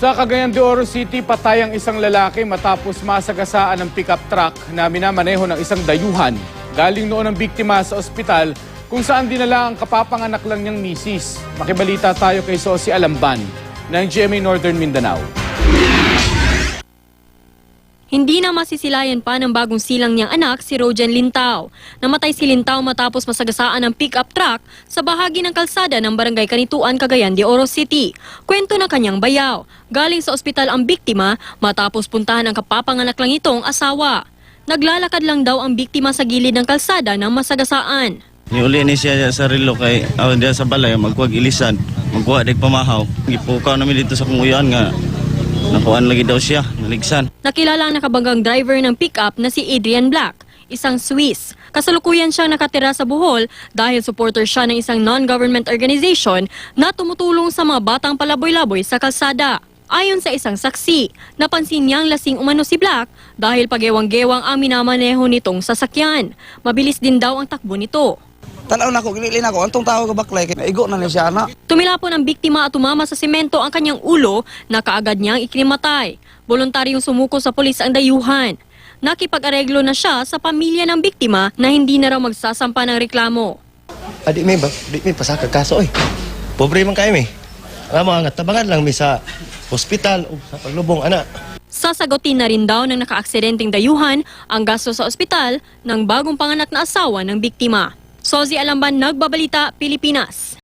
Sa Cagayan de Oro City, patay ang isang lalaki matapos masagasaan ng pickup truck na minamaneho ng isang dayuhan. Galing noon ang biktima sa ospital kung saan dinala ang kapapanganak lang niyang misis. Makibalita tayo kay Sosi Alamban ng GMA Northern Mindanao. Hindi na masisilayan pa ng bagong silang niyang anak si Rojan Lintao. Namatay si Lintao matapos masagasaan ng pick-up truck sa bahagi ng kalsada ng Barangay Kanituan, Cagayan de Oro City. Kwento ng kanyang bayaw. Galing sa ospital ang biktima matapos puntahan ang kapapanganak lang itong asawa. Naglalakad lang daw ang biktima sa gilid ng kalsada ng masagasaan. Niuli ni siya sa relo kay diya sa balay magkuhag ilisan, magkuha dig pamahaw. Gipukaw namin dito sa kumuyan nga nakuan lagi daw siya, naligsan. Nakilala ang nakabanggang driver ng pick-up na si Adrian Black, isang Swiss. Kasalukuyan siyang nakatira sa Bohol dahil supporter siya ng isang non-government organization na tumutulong sa mga batang palaboy-laboy sa kalsada. Ayon sa isang saksi, napansin niyang lasing umano si Black dahil pagewang-gewang ang minamaneho nitong sasakyan. Mabilis din daw ang takbo nito. Tanaw na ko, ginilin ako, antong tao ka baklay, naigo na ni siya na. Tumilapon ang biktima at tumama sa semento ang kanyang ulo na kaagad niyang ikinimatay. Voluntaryong sumuko sa pulis ang dayuhan. Nakipag-areglo na siya sa pamilya ng biktima na hindi na raw magsasampa ng reklamo. Di may pasaka kaso oy. Pobre man kayo Alam mo nga tabangan lang mi sa ospital o sa paglubong anak. Sasagutin na rin daw ng nakaaksidenteng dayuhan ang gasto sa ospital ng bagong panganak na asawa ng biktima. Sosi Alamban, Nagbabalita, Pilipinas.